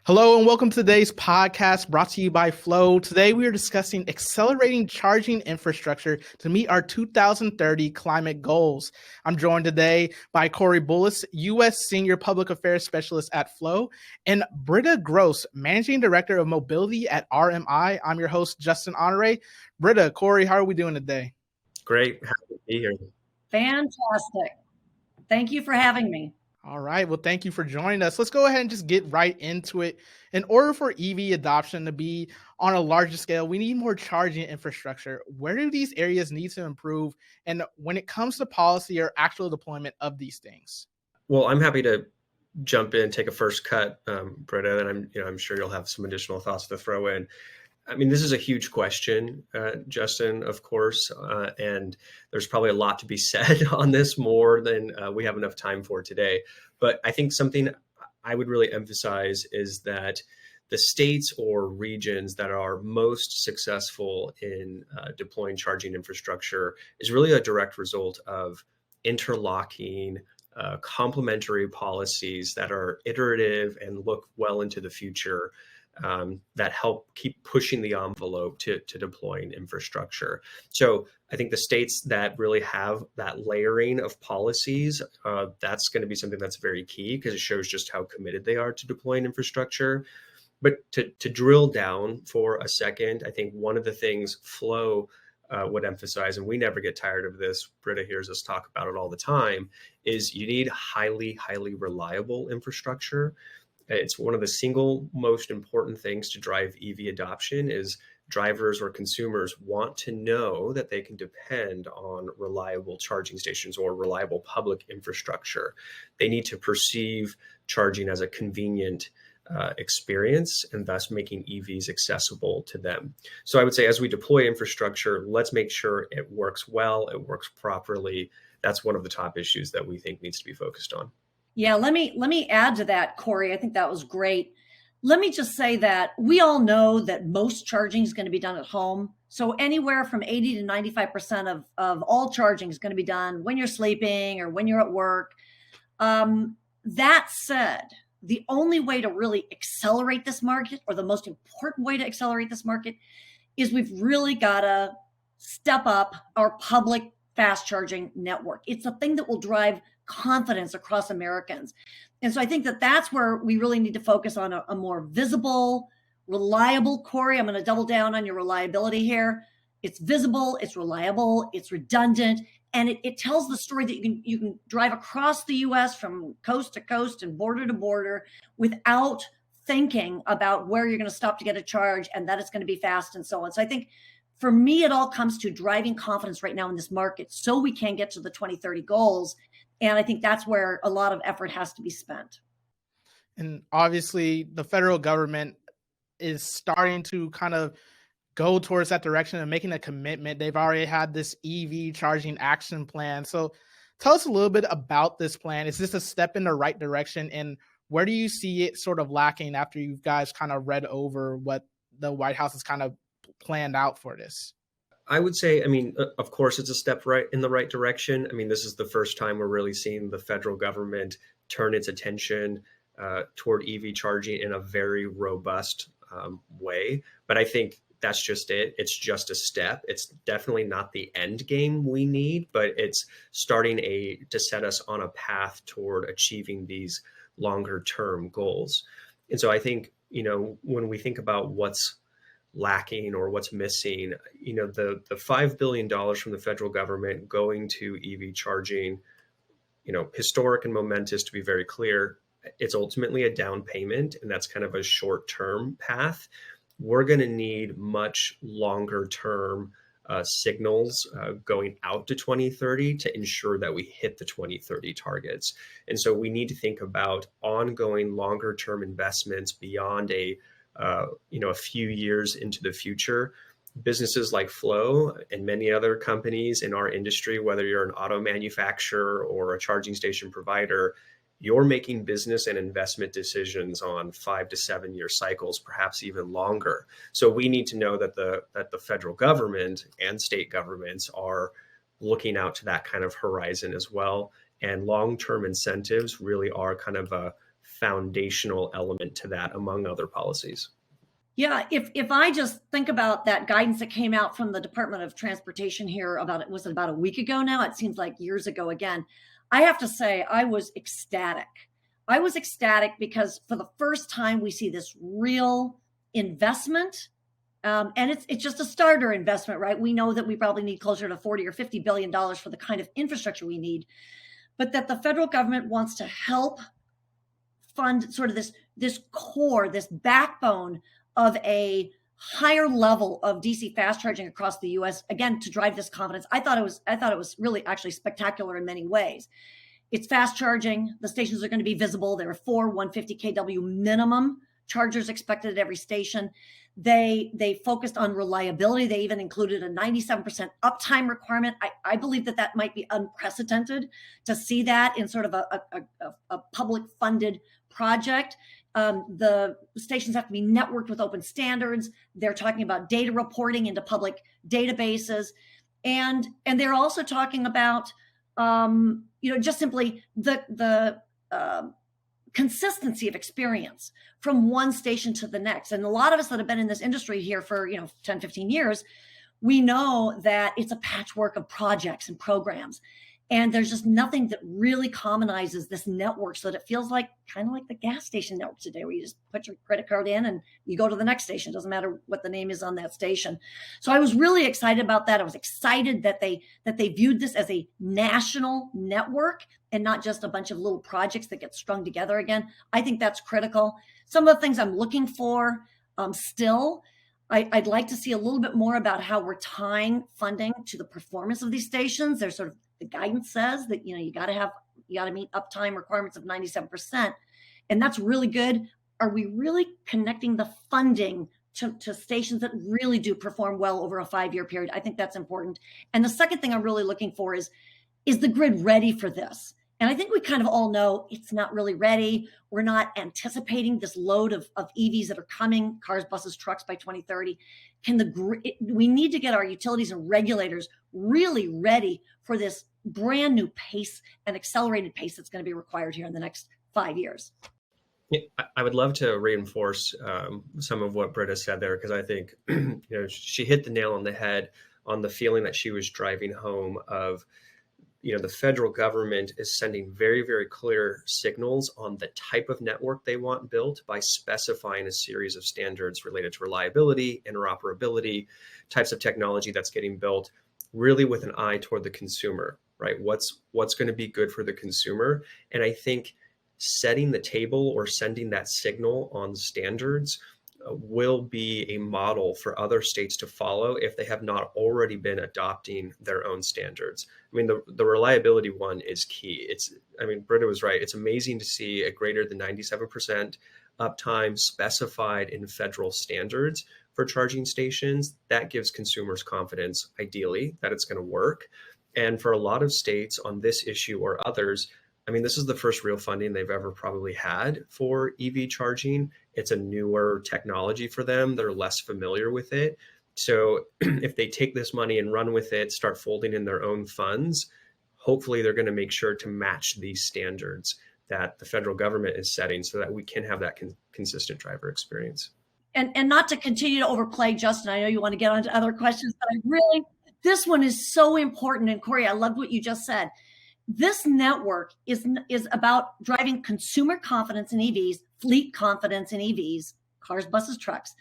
Hello and welcome to today's podcast brought to you by Flow. Today we are discussing accelerating charging infrastructure to meet our 2030 climate goals. I'm joined today by Cory Bullis, U.S. Senior Public Affairs Specialist at Flow, and Britta Gross, Managing Director of Mobility at RMI. I'm your host, Justin Honore. Britta, Cory, how are we doing today? Great. Happy to be here. Fantastic. Thank you for having me. All right. Well, thank you for joining us. Let's go ahead and just get right into it. In order for EV adoption to be on a larger scale, we need more charging infrastructure. Where do these areas need to improve? And when it comes to policy or actual deployment of these things? Well, I'm happy to jump in, take a first cut, Britta, and I'm sure you'll have some additional thoughts to throw in. I mean, this is a huge question, Justin, of course, and there's probably a lot to be said on this, more than we have enough time for today. But I think something I would really emphasize is that the states or regions that are most successful in deploying charging infrastructure is really a direct result of interlocking complementary policies that are iterative and look well into the future, that help keep pushing the envelope to deploying infrastructure. So I think the states that really have that layering of policies, that's going to be something that's very key because it shows just how committed they are to deploying infrastructure. But to drill down for a second, I think one of the things Flow would emphasize, and we never get tired of this, Britta hears us talk about it all the time, is you need highly, highly reliable infrastructure. It's one of the single most important things to drive EV adoption is drivers or consumers want to know that they can depend on reliable charging stations or reliable public infrastructure. They need to perceive charging as a convenient experience and thus making EVs accessible to them. So I would say as we deploy infrastructure, let's make sure it works well, it works properly. That's one of the top issues that we think needs to be focused on. Yeah, let me add to that, Cory. I think that was great. Let me just say that we all know that most charging is going to be done at home. So anywhere from 80 to 95% of all charging is going to be done when you're sleeping or when you're at work. That said, the only way to really accelerate this market, or the most important way to accelerate this market, is we've really got to step up our public fast charging network. It's a thing that will drive confidence across Americans. And so I think that that's where we really need to focus on a more visible, reliable, Cory. I'm going to double down on your reliability here. It's visible, it's reliable, it's redundant, and it tells the story that you can drive across the US from coast to coast and border to border without thinking about where you're going to stop to get a charge and that it's going to be fast and so on. So I think for me, it all comes to driving confidence right now in this market so we can get to the 2030 goals. And I think that's where a lot of effort has to be spent. And obviously, the federal government is starting to kind of go towards that direction and making a commitment. They've already had this EV charging action plan. So tell us a little bit about this plan. Is this a step in the right direction? And where do you see it sort of lacking after you guys kind of read over what the White House has kind of planned out for this? I would say, I mean, of course, it's a step in the right direction. I mean, this is the first time we're really seeing the federal government turn its attention toward EV charging in a very robust way. But I think that's just it. It's just a step. It's definitely not the end game we need, but it's starting to set us on a path toward achieving these longer term goals. And so I think, when we think about what's lacking or what's missing, the $5 billion from the federal government going to EV charging, historic and momentous, to be very clear. It's ultimately a down payment, and that's kind of a short-term path. We're going to need much longer-term signals going out to 2030 to ensure that we hit the 2030 targets. And so we need to think about ongoing longer-term investments beyond a few years into the future. Businesses like Flow and many other companies in our industry, whether you're an auto manufacturer or a charging station provider, you're making business and investment decisions on 5 to 7 year cycles, perhaps even longer. So we need to know that the federal government and state governments are looking out to that kind of horizon as well. And long-term incentives really are kind of a foundational element to that, among other policies. Yeah, if I just think about that guidance that came out from the Department of Transportation here was it about a week ago now? It seems like years ago again. I have to say I was ecstatic. I was ecstatic because for the first time we see this real investment. And it's just a starter investment, right? We know that we probably need closer to 40 or $50 billion for the kind of infrastructure we need, but that the federal government wants to help fund sort of this core, this backbone of a higher level of DC fast charging across the US, again, to drive this confidence. I thought it was really actually spectacular in many ways. It's fast charging. The stations are going to be visible. There are 4 150 kW minimum chargers expected at every station. They focused on reliability. They even included a 97% uptime requirement. I believe that might be unprecedented to see that in sort of a public funded project. The stations have to be networked with open standards. They're talking about data reporting into public databases. And they're also talking about, just simply the consistency of experience from one station to the next. And a lot of us that have been in this industry here for 10, 15 years, we know that it's a patchwork of projects and programs. And there's just nothing that really commonizes this network so that it feels like kind of like the gas station network today, where you just put your credit card in and you go to the next station. It doesn't matter what the name is on that station. So I was really excited about that. I was excited that they viewed this as a national network and not just a bunch of little projects that get strung together again. I think that's critical. Some of the things I'm looking for still, I'd like to see a little bit more about how we're tying funding to the performance of these stations. There's sort of, the guidance says that, you got to meet uptime requirements of 97%. And that's really good. Are we really connecting the funding to stations that really do perform well over a 5-year period? I think that's important. And the second thing I'm really looking for is the grid ready for this? And I think we kind of all know it's not really ready. We're not anticipating this load of EVs that are coming, cars, buses, trucks by 2030. We need to get our utilities and regulators really ready for this brand new pace and accelerated pace that's going to be required here in the next 5 years. Yeah, I would love to reinforce some of what Britta said there, because I think she hit the nail on the head on the feeling that she was driving home of, the federal government is sending very, very clear signals on the type of network they want built by specifying a series of standards related to reliability, interoperability, types of technology that's getting built, really with an eye toward the consumer, right? What's going to be good for the consumer? And I think setting the table or sending that signal on standards will be a model for other states to follow if they have not already been adopting their own standards. I mean, the reliability one is key. Britta was right. It's amazing to see a greater than 97% uptime specified in federal standards for charging stations. That gives consumers confidence, ideally, that it's going to work. And for a lot of states on this issue or others, this is the first real funding they've ever probably had for EV charging. It's a newer technology for them. They're less familiar with it. So if they take this money and run with it, start folding in their own funds, hopefully they're going to make sure to match these standards that the federal government is setting so that we can have that consistent driver experience. And not to continue to overplay, Justin, I know you want to get on to other questions, but this one is so important. And Cory, I loved what you just said. This network is about driving consumer confidence in EVs, fleet confidence in EVs, cars, buses, trucks.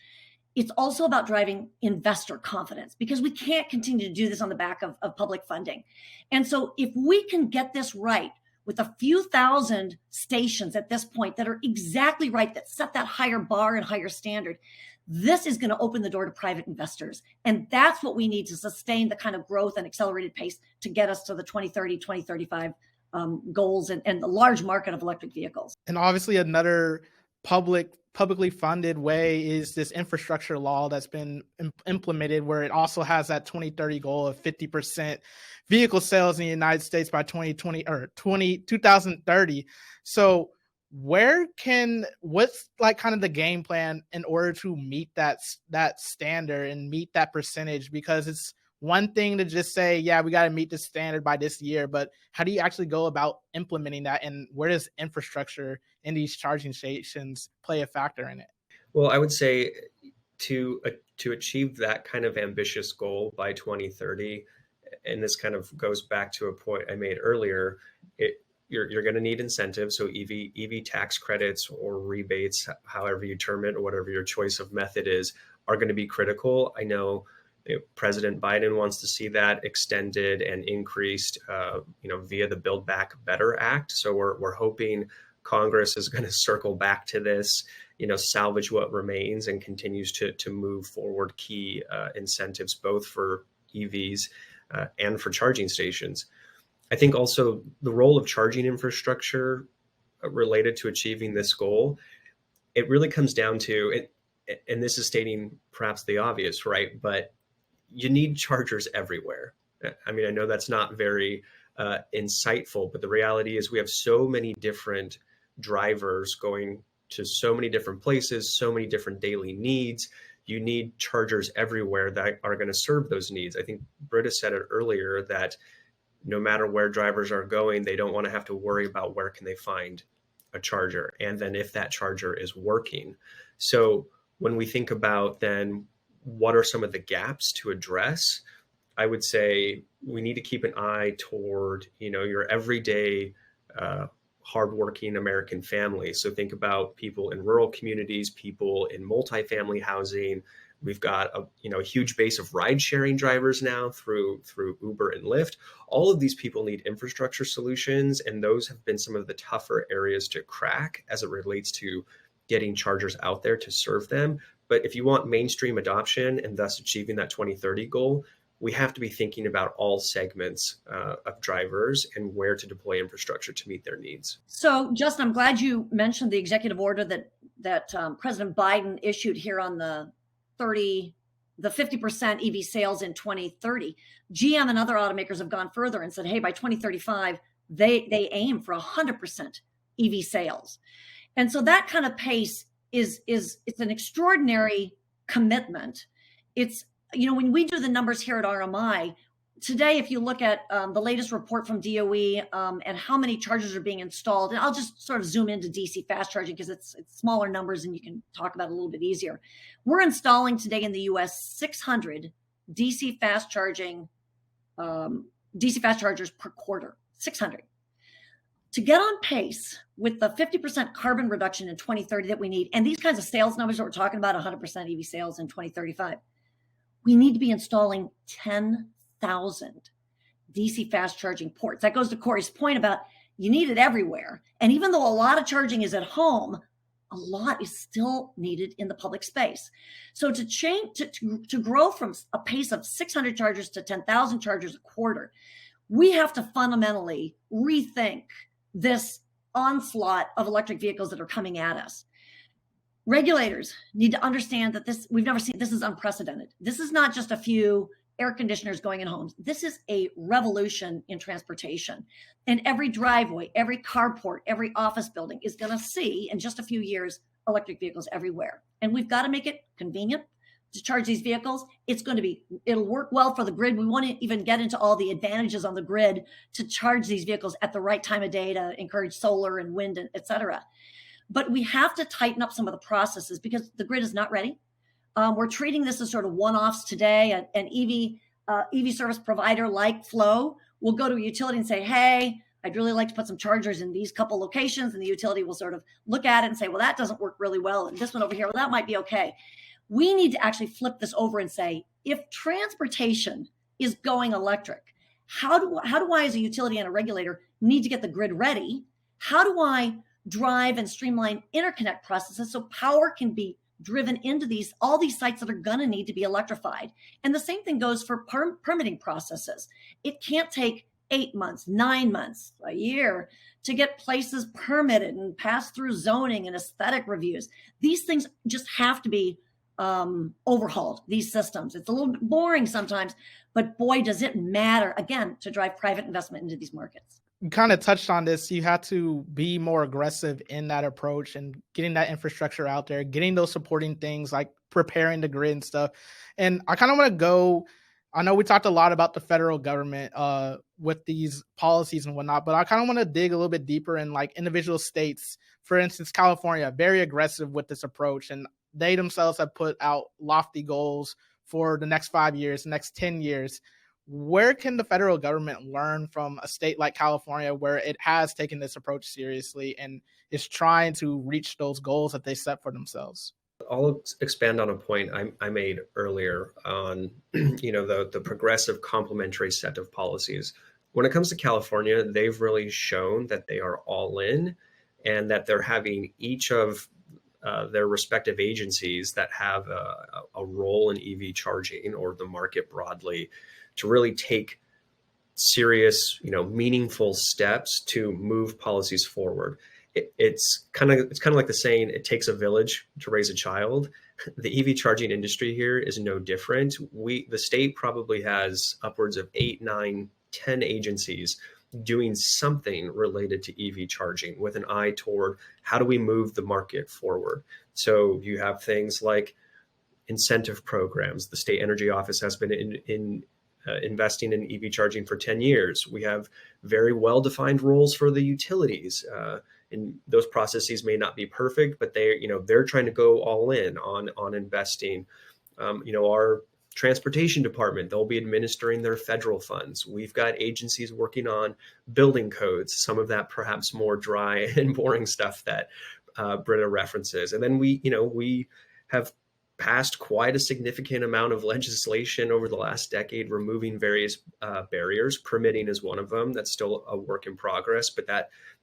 It's also about driving investor confidence, because we can't continue to do this on the back of public funding. And so if we can get this right with a few thousand stations at this point that are exactly right, that set that higher bar and higher standard, this is going to open the door to private investors. And that's what we need to sustain the kind of growth and accelerated pace to get us to the 2030, 2035 goals and the large market of electric vehicles. And obviously another publicly funded way is this infrastructure law that's been implemented, where it also has that 2030 goal of 50% vehicle sales in the United States by 2030. So what's like kind of the game plan in order to meet that standard and meet that percentage? Because one thing to just say, yeah, we got to meet the standard by this year, but how do you actually go about implementing that? And where does infrastructure in these charging stations play a factor in it? Well, I would say to achieve that kind of ambitious goal by 2030, and this kind of goes back to a point I made earlier, you're going to need incentives. So EV tax credits or rebates, however you term it, or whatever your choice of method is, are going to be critical. I know President Biden wants to see that extended and increased, via the Build Back Better Act. So we're hoping Congress is going to circle back to this, salvage what remains and continues to move forward key incentives, both for EVs and for charging stations. I think also the role of charging infrastructure related to achieving this goal, it really comes down to it, and this is stating perhaps the obvious, right? But you need chargers everywhere. I mean, I know that's not very insightful, but the reality is we have so many different drivers going to so many different places, so many different daily needs. You need chargers everywhere that are going to serve those needs. I think Britta said it earlier that no matter where drivers are going, they don't want to have to worry about where can they find a charger, and then if that charger is working. So when we think about then what are some of the gaps to address, I would say we need to keep an eye toward, your everyday hardworking American family. So think about people in rural communities, people in multifamily housing. We've got a huge base of ride sharing drivers now through Uber and Lyft. All of these people need infrastructure solutions, and those have been some of the tougher areas to crack as it relates to getting chargers out there to serve them. But if you want mainstream adoption and thus achieving that 2030 goal, we have to be thinking about all segments of drivers and where to deploy infrastructure to meet their needs. So, Justin, I'm glad you mentioned the executive order that President Biden issued here on the 50% EV sales in 2030. GM and other automakers have gone further and said, hey, by 2035, they aim for 100% EV sales. And so that kind of pace it's an extraordinary commitment. It's, when we do the numbers here at RMI today, if you look at the latest report from DOE and how many chargers are being installed, and I'll just sort of zoom into DC fast charging because it's smaller numbers and you can talk about it a little bit easier. We're installing today in the US 600 DC fast chargers per quarter, 600. To get on pace with the 50% carbon reduction in 2030 that we need, and these kinds of sales numbers that we're talking about, 100% EV sales in 2035, we need to be installing 10,000 DC fast charging ports. That goes to Cory's point about you need it everywhere. And even though a lot of charging is at home, a lot is still needed in the public space. So to grow from a pace of 600 chargers to 10,000 chargers a quarter, we have to fundamentally rethink this onslaught of electric vehicles that are coming at us. Regulators need to understand that we've never seen, this is unprecedented. This is not just a few air conditioners going in homes. This is a revolution in transportation. And every driveway, every carport, every office building is going to see in just a few years electric vehicles everywhere. And we've got to make it convenient to charge these vehicles. It'll work well for the grid. We won't even get into all the advantages on the grid to charge these vehicles at the right time of day to encourage solar and wind, et cetera. But we have to tighten up some of the processes because the grid is not ready. We're treating this as sort of one-offs today. An EV service provider like Flow will go to a utility and say, hey, I'd really like to put some chargers in these couple locations. And the utility will sort of look at it and say, well, that doesn't work really well. And this one over here, well, that might be okay. We need to actually flip this over and say, if transportation is going electric, how do I as a utility and a regulator need to get the grid ready? How do I drive and streamline interconnect processes so power can be driven into all these sites that are going to need to be electrified? And the same thing goes for permitting processes. It can't take 8 months, 9 months, a year to get places permitted and pass through zoning and aesthetic reviews. These things just have to be overhauled, these systems. It's a little bit boring sometimes, but boy, does it matter, again, to drive private investment into these markets. You kind of touched on this. You have to be more aggressive in that approach and getting that infrastructure out there, getting those supporting things like preparing the grid and stuff. And I kind of want to go I know we talked a lot about the federal government with these policies and whatnot, but I kind of want to dig a little bit deeper in like individual states. For instance, California, very aggressive with this approach, and they themselves have put out lofty goals for the next 5 years, the next 10 years. Where can the federal government learn from a state like California, where it has taken this approach seriously and is trying to reach those goals that they set for themselves? I'll expand on a point I made earlier on, the progressive complementary set of policies. When it comes to California, they've really shown that they are all in, and that they're having each of their respective agencies that have a role in EV charging or the market broadly to really take serious, meaningful steps to move policies forward. It's kind of like the saying, it takes a village to raise a child. The EV charging industry here is no different. The state probably has upwards of 8, 9, 10 agencies doing something related to EV charging with an eye toward how do we move the market forward. So you have things like incentive programs. The state energy office has been investing in EV charging for 10 years. We have very well-defined roles for the utilities. And those processes may not be perfect, but they're trying to go all in on investing. Our transportation department, they'll be administering their federal funds. We've got agencies working on building codes, some of that perhaps more dry and boring stuff that Britta references. And then we have passed quite a significant amount of legislation over the last decade, removing various barriers. Permitting is one of them. That's still a work in progress, but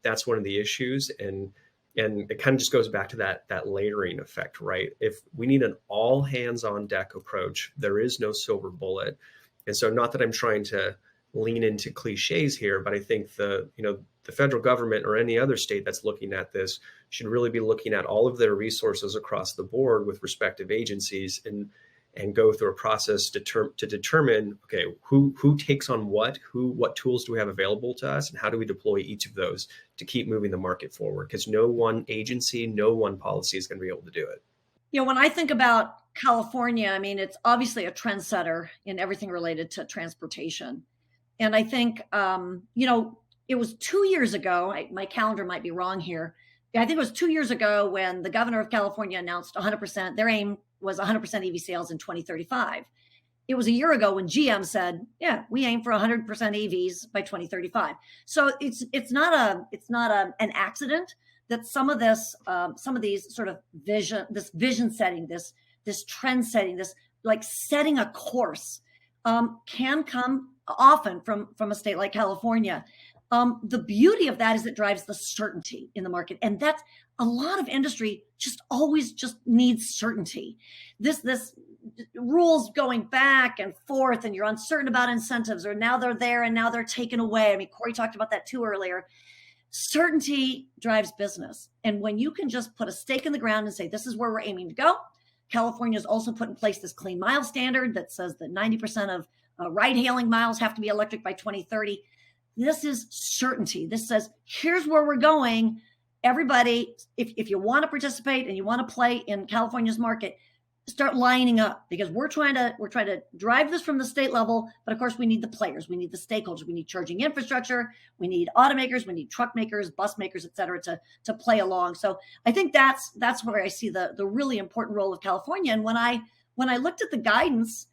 that's one of the issues. And it kind of just goes back to that layering effect, right? If we need an all hands on deck approach, there is no silver bullet. And so, not that I'm trying to lean into cliches here, but I think the federal government or any other state that's looking at this should really be looking at all of their resources across the board with respective agencies and go through a process to determine, okay, who takes on what tools do we have available to us, and how do we deploy each of those to keep moving the market forward? Because no one agency, no one policy is going to be able to do it. When I think about California, I mean, it's obviously a trendsetter in everything related to transportation. And I think, it was 2 years ago, my calendar might be wrong here. I think it was 2 years ago when the governor of California announced 100%, their aim was 100% EV sales in 2035. It was a year ago when GM said, yeah, we aim for 100% EVs by 2035. So it's not an accident that some of these sort of vision setting, this trend setting, this like setting a course can come often from a state like California. The beauty of that is it drives the certainty in the market. And that's a lot of industry always needs certainty. This rules going back and forth, and you're uncertain about incentives, or now they're there and now they're taken away. I mean, Cory talked about that too earlier. Certainty drives business. And when you can just put a stake in the ground and say, this is where we're aiming to go. California has also put in place this clean mile standard that says that 90% of ride-hailing miles have to be electric by 2030. This is certainty. This says, here's where we're going. Everybody, if you want to participate and you want to play in California's market, start lining up, because we're trying to drive this from the state level. But of course, we need the players, we need the stakeholders, we need charging infrastructure, we need automakers, we need truck makers, bus makers, et cetera, to play along. So I think that's where I see the really important role of California. And when I looked at the guidance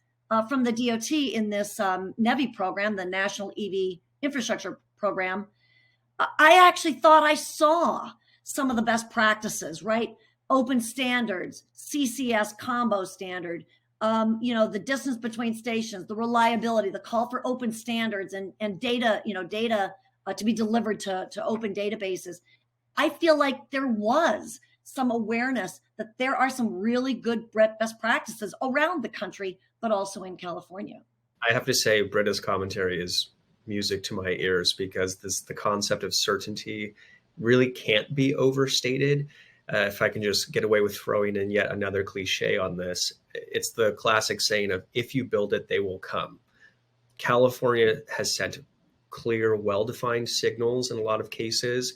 from the DOT in this NEVI program, the National EV Infrastructure Program, I actually thought I saw some of the best practices, right? Open standards, CCS combo standard, the distance between stations, the reliability, the call for open standards and data, data to be delivered to open databases. I feel like there was some awareness that there are some really good best practices around the country, but also in California. I have to say, Britta's commentary is music to my ears, because the concept of certainty really can't be overstated. If I can just get away with throwing in yet another cliche on this, it's the classic saying of, if you build it, they will come. California has sent clear, well-defined signals in a lot of cases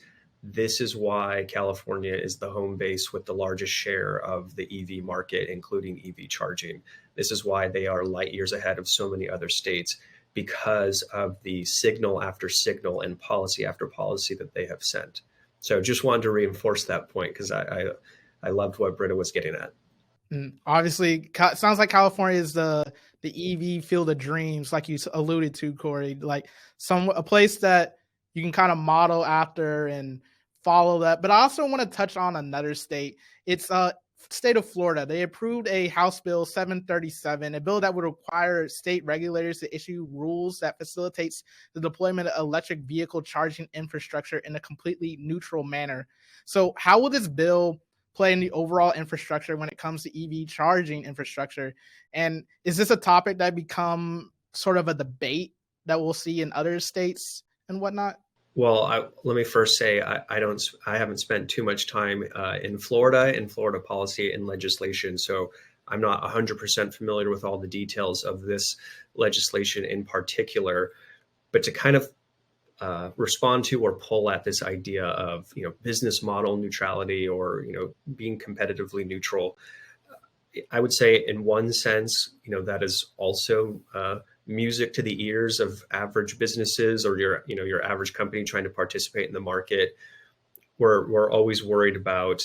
This is why California is the home base with the largest share of the EV market, including EV charging. This is why they are light years ahead of so many other states, because of the signal after signal and policy after policy that they have sent. So just wanted to reinforce that point, because I loved what Britta was getting at. Obviously, sounds like California is the EV field of dreams, like you alluded to, Cory. Like a place that you can kind of model after and follow that. But I also want to touch on another state. It's state of Florida. They approved a House Bill 737, a bill that would require state regulators to issue rules that facilitates the deployment of electric vehicle charging infrastructure in a completely neutral manner. So how will this bill play in the overall infrastructure when it comes to EV charging infrastructure? And is this a topic that become sort of a debate that we'll see in other states and whatnot? Well, let me first say I haven't spent too much time in Florida policy and legislation, so I'm not 100% familiar with all the details of this legislation in particular. But to kind of respond to or pull at this idea of business model neutrality or being competitively neutral, I would say in one sense that is also music to the ears of average businesses or your average company trying to participate in the market. We're always worried about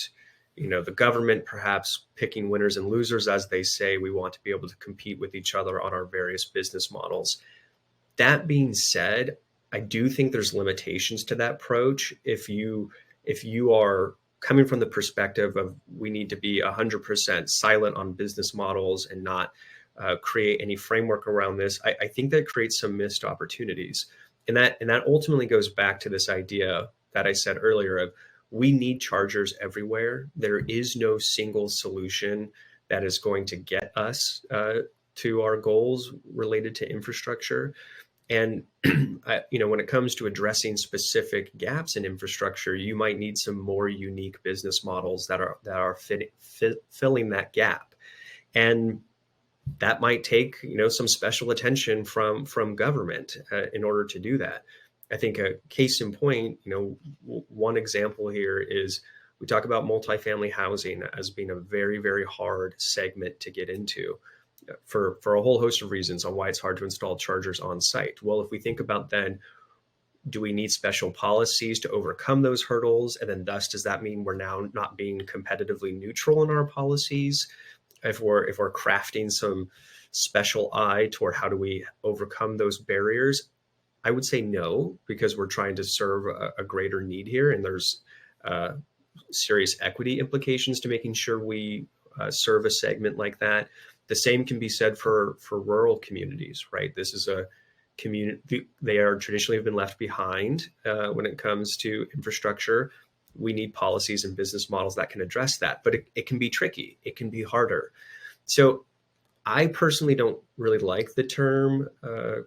the government perhaps picking winners and losers. As they say, we want to be able to compete with each other on our various business models. That being said, I do think there's limitations to that approach. If you are coming from the perspective of we need to be 100% silent on business models and not create any framework around this, I think that creates some missed opportunities. And that ultimately goes back to this idea that I said earlier of we need chargers everywhere. There is no single solution that is going to get us to our goals related to infrastructure. And when it comes to addressing specific gaps in infrastructure, you might need some more unique business models that are filling that gap. And that might take some special attention from government in order to do that. I think a case in point, one example here is we talk about multifamily housing as being a very, very hard segment to get into for a whole host of reasons on why it's hard to install chargers on site. Well, if we think about then, do we need special policies to overcome those hurdles? And then thus, does that mean we're now not being competitively neutral in our policies? If we're crafting some special eye toward how do we overcome those barriers, I would say no, because we're trying to serve a greater need here. And there's serious equity implications to making sure we serve a segment like that. The same can be said for rural communities, right? This is a community, they are traditionally have been left behind when it comes to infrastructure. We need policies and business models that can address that, but it can be tricky. It can be harder. So I personally don't really like the term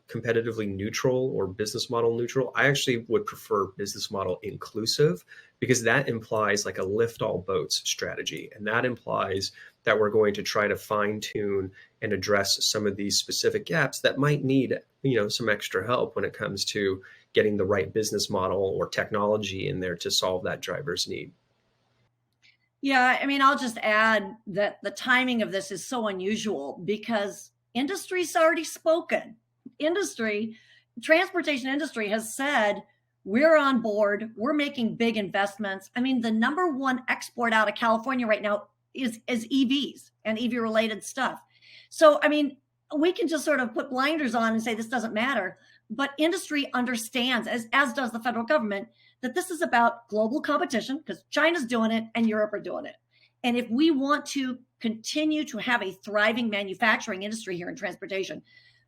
competitively neutral or business model neutral. I actually would prefer business model inclusive, because that implies like a lift all boats strategy. And that implies that we're going to try to fine tune and address some of these specific gaps that might need, some extra help when it comes to getting the right business model or technology in there to solve that driver's need. Yeah, I mean, I'll just add that the timing of this is so unusual because industry's already spoken. Transportation industry has said, we're on board. We're making big investments. I mean, the number one export out of California right now is EVs and EV related stuff. So, I mean, we can just sort of put blinders on and say this doesn't matter. But industry understands, as does the federal government, that this is about global competition because China's doing it and Europe are doing it. And if we want to continue to have a thriving manufacturing industry here in transportation,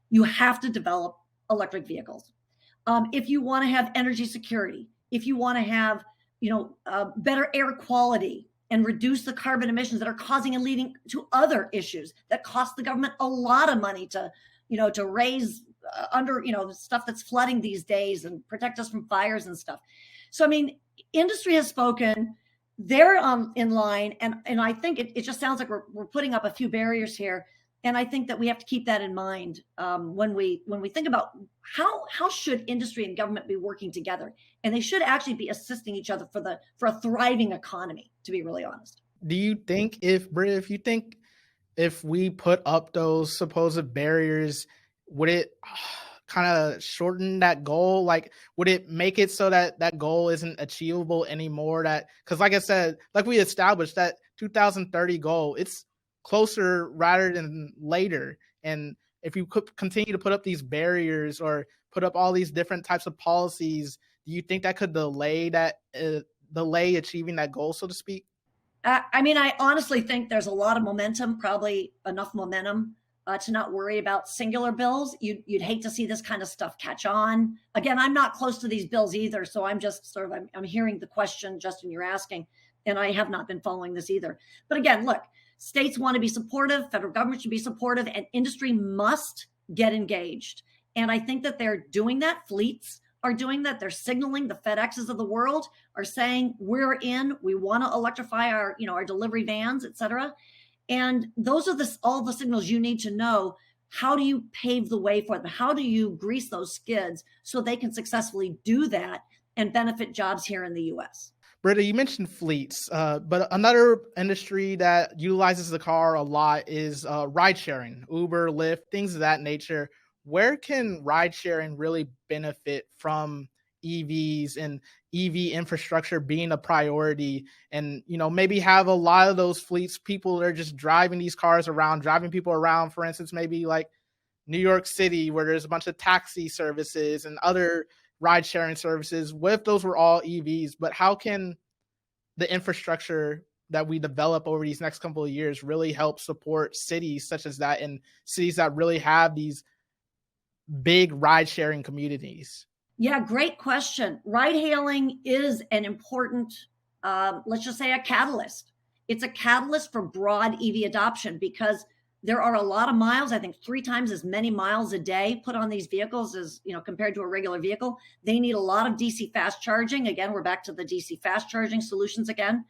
you have to develop electric vehicles. If you want to have energy security, if you want to have, better air quality and reduce the carbon emissions that are causing and leading to other issues that cost the government a lot of money to raise under, stuff that's flooding these days and protect us from fires and stuff. So, I mean, industry has spoken, they're in line. And I think it just sounds like we're putting up a few barriers here. And I think that we have to keep that in mind when we think about how should industry and government be working together, and they should actually be assisting each other for a thriving economy. To be really honest, Do you think if we put up those supposed barriers, would it kind of shorten that goal? Like, would it make it so that that goal isn't achievable anymore? Because like I said, like we established, that 2030 goal, it's closer rather than later. And if you could continue to put up these barriers or put up all these different types of policies, do you think that could delay achieving that goal, so to speak? I mean, I honestly think there's a lot of momentum, probably enough momentum to not worry about singular bills. You'd hate to see this kind of stuff catch on. Again, I'm not close to these bills either, so I'm just sort of I'm hearing the question, Justin, you're asking, and I have not been following this either. But again, look, states want to be supportive, federal government should be supportive, and industry must get engaged. And I think that they're doing that. Fleets are doing that. They're signaling. The FedExes of the world are saying, we're in, we want to electrify our, our delivery vans, et cetera. And those are all the signals you need to know. How do you pave the way for them? How do you grease those skids so they can successfully do that and benefit jobs here in the U.S.? Britta, you mentioned fleets, but another industry that utilizes the car a lot is ride sharing, Uber, Lyft, things of that nature. Where can ride sharing really benefit from EVs and EV infrastructure being a priority? And, maybe have a lot of those fleets, people that are just driving these cars around, driving people around, for instance, maybe like New York City, where there's a bunch of taxi services and other ride sharing services. What if those were all EVs? But how can the infrastructure that we develop over these next couple of years really help support cities such as that, and cities that really have these big ride sharing communities? Yeah, great question. Ride hailing is an important, let's just say, a catalyst. It's a catalyst for broad EV adoption because there are a lot of miles, I think 3 times as many miles a day put on these vehicles as, compared to a regular vehicle. They need a lot of DC fast charging. Again, we're back to the DC fast charging solutions again.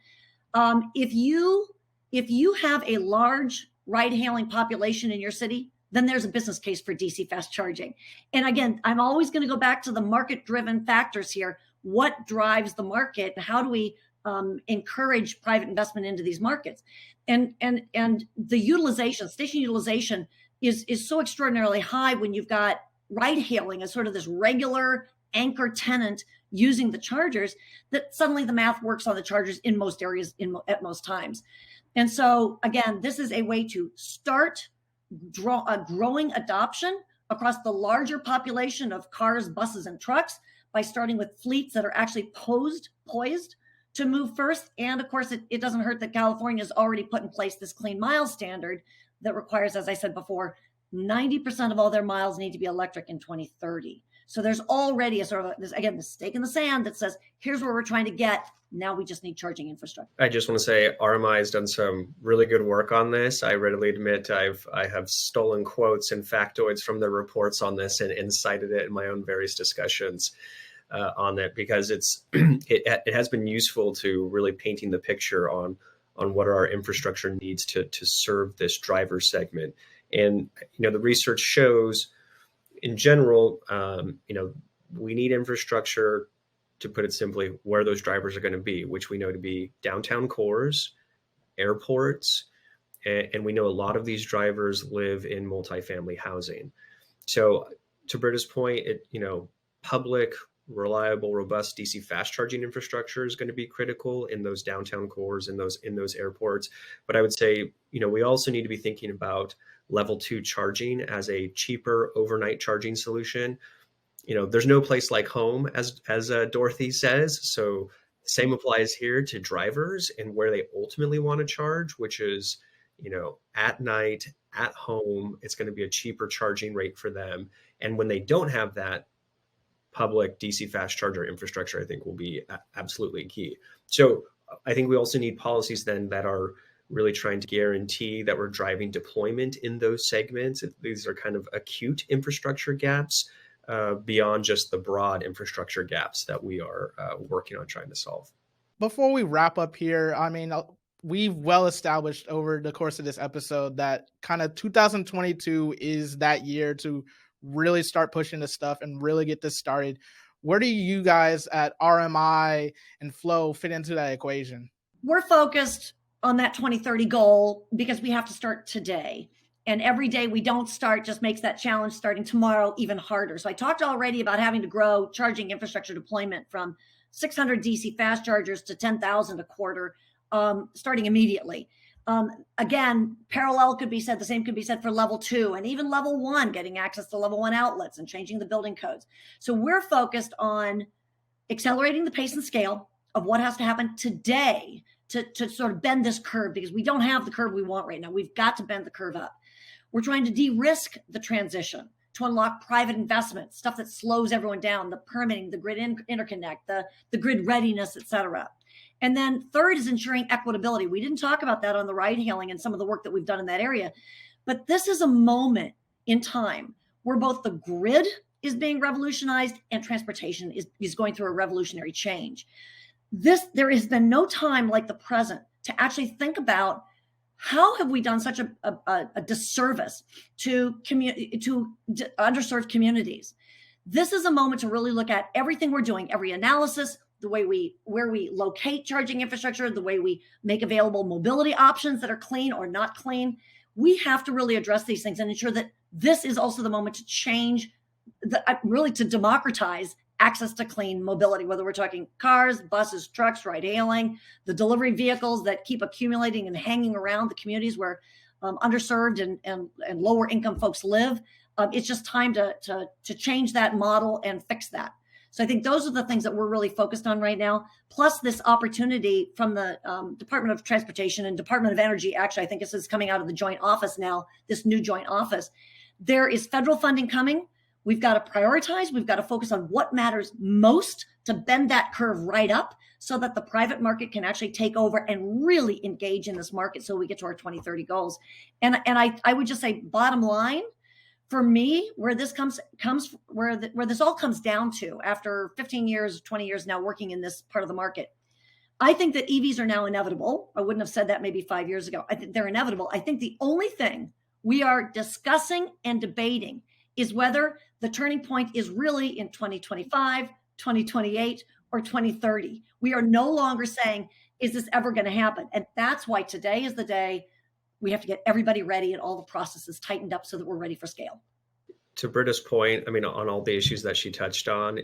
If you have a large ride hailing population in your city, then there's a business case for DC fast charging. And again, I'm always going to go back to the market-driven factors here. What drives the market? How do we encourage private investment into these markets? And the utilization, station utilization is so extraordinarily high when you've got ride hailing as sort of this regular anchor tenant using the chargers, that suddenly the math works on the chargers in most areas at most times. And so again, this is a way to start a growing adoption across the larger population of cars, buses, and trucks by starting with fleets that are actually poised to move first. And of course, it doesn't hurt that California has already put in place this clean miles standard that requires, as I said before, 90% of all their miles need to be electric in 2030. So there's already a sort of this stake in the sand that says, here's where we're trying to get. Now we just need charging infrastructure. I just want to say RMI has done some really good work on this. I readily admit I have stolen quotes and factoids from their reports on this and cited it in my own various discussions on it, because it has been useful to really painting the picture on what our infrastructure needs to serve this driver segment. And the research shows, in general, we need infrastructure, to put it simply, where those drivers are going to be, which we know to be downtown cores, airports, and we know a lot of these drivers live in multifamily housing. So to Britta's point, public, reliable, robust DC fast charging infrastructure is going to be critical in those downtown cores, in those airports. But I would say, we also need to be thinking about level 2 charging as a cheaper overnight charging solution. There's no place like home, as Dorothy says. So same applies here to drivers and where they ultimately want to charge, which is, at night, at home. It's going to be a cheaper charging rate for them. And when they don't have that, public DC fast charger infrastructure, I think, will be absolutely key. So I think we also need policies then that are really trying to guarantee that we're driving deployment in those segments. These are kind of acute infrastructure gaps beyond just the broad infrastructure gaps that we are working on trying to solve. Before we wrap up here, we've well established over the course of this episode that kind of 2022 is that year to really start pushing this stuff and really get this started. Where do you guys at RMI and Flow fit into that equation? We're focused on that 2030 goal because we have to start today. And every day we don't start just makes that challenge starting tomorrow even harder. So I talked already about having to grow charging infrastructure deployment from 600 DC fast chargers to 10,000 a quarter, starting immediately. Again, parallel could be said, the same could be said for level 2 and even level 1, getting access to level 1 outlets and changing the building codes. So we're focused on accelerating the pace and scale of what has to happen today to sort of bend this curve, because we don't have the curve we want right now. We've got to bend the curve up. We're trying to de-risk the transition to unlock private investment, stuff that slows everyone down, the permitting, the grid interconnect, the grid readiness, et cetera. And then third is ensuring equitability. We didn't talk about that on the ride hailing and some of the work that we've done in that area, but this is a moment in time where both the grid is being revolutionized and transportation is going through a revolutionary change. There has been no time like the present to actually think about how have we done such a disservice to underserved communities. This is a moment to really look at everything we're doing, every analysis, the way where we locate charging infrastructure, the way we make available mobility options that are clean or not clean. We have to really address these things and ensure that this is also the moment to change, really to democratize access to clean mobility, whether we're talking cars, buses, trucks, ride hailing, the delivery vehicles that keep accumulating and hanging around the communities where underserved and lower income folks live. It's just time to change that model and fix that. So I think those are the things that we're really focused on right now, plus this opportunity from the Department of Transportation and Department of Energy. Actually, I think this is coming out of the joint office now, this new joint office. There is federal funding coming. We've got to prioritize. We've got to focus on what matters most to bend that curve right up so that the private market can actually take over and really engage in this market so we get to our 2030 goals. And I would just say, bottom line, for me, where this where this all comes down to after 15 years, 20 years now working in this part of the market, I think that EVs are now inevitable. I wouldn't have said that maybe 5 years ago. I think they're inevitable. I think the only thing we are discussing and debating is whether the turning point is really in 2025, 2028, or 2030. We are no longer saying, is this ever going to happen? And that's why today is the day we have to get everybody ready and all the processes tightened up so that we're ready for scale. To Britta's point, I mean, on all the issues that she touched on,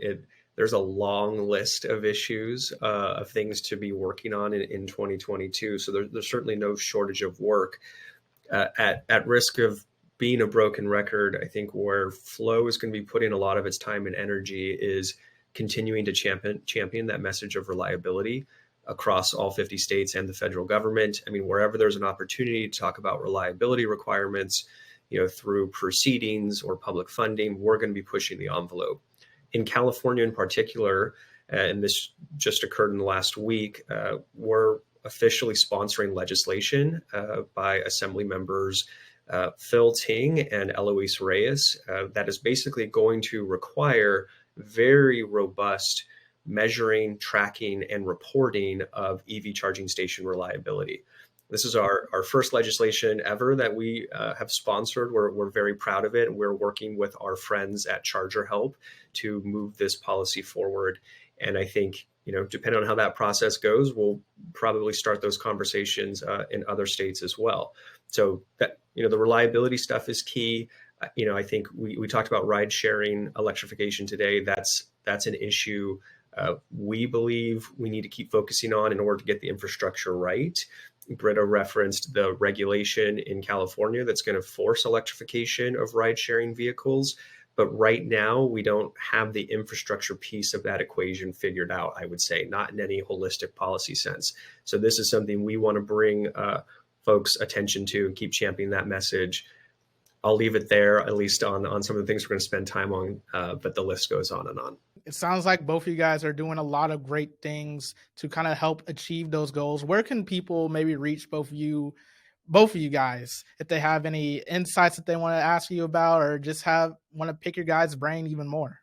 there's a long list of issues, of things to be working on in 2022. So there's certainly no shortage of work. At risk of being a broken record, I think where Flow is going to be putting a lot of its time and energy is continuing to champion that message of reliability across all 50 states and the federal government. I mean, wherever there's an opportunity to talk about reliability requirements, through proceedings or public funding, we're going to be pushing the envelope. In California in particular, and this just occurred in the last week, we're officially sponsoring legislation by Assembly members Phil Ting and Eloise Reyes that is basically going to require very robust measuring, tracking, and reporting of EV charging station reliability. This is our first legislation ever that we have sponsored. We're very proud of it. We're working with our friends at Charger Help to move this policy forward. And I think, depending on how that process goes, we'll probably start those conversations in other states as well. So that, the reliability stuff is key. I think we talked about ride sharing electrification today. That's an issue we believe we need to keep focusing on in order to get the infrastructure right. Britta referenced the regulation in California that's going to force electrification of ride sharing vehicles. But right now, we don't have the infrastructure piece of that equation figured out, I would say, not in any holistic policy sense. So this is something we want to bring folks' attention to and keep championing that message. I'll leave it there, at least on some of the things we're going to spend time on, but the list goes on and on. It sounds like both of you guys are doing a lot of great things to kind of help achieve those goals. Where can people maybe reach both of you guys if they have any insights that they want to ask you about or just want to pick your guys' brain even more?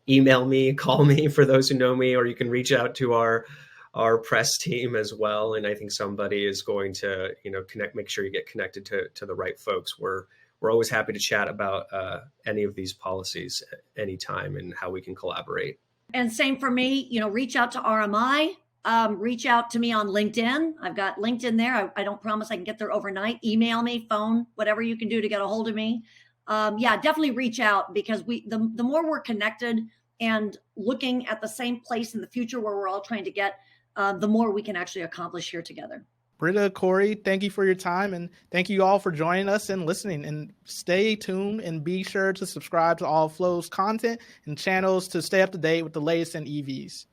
Email me, call me for those who know me, or you can reach out to our our press team as well. And I think somebody is going to, make sure you get connected to the right folks. We're always happy to chat about any of these policies anytime and how we can collaborate. And same for me, reach out to RMI, reach out to me on LinkedIn. I've got LinkedIn there. I don't promise I can get there overnight. Email me, phone, whatever you can do to get a hold of me. Definitely reach out, because the more we're connected and looking at the same place in the future where we're all trying to get, the more we can actually accomplish here together. Britta, Cory, thank you for your time, and thank you all for joining us and listening. And stay tuned and be sure to subscribe to All Flows content and channels to stay up to date with the latest in EVs.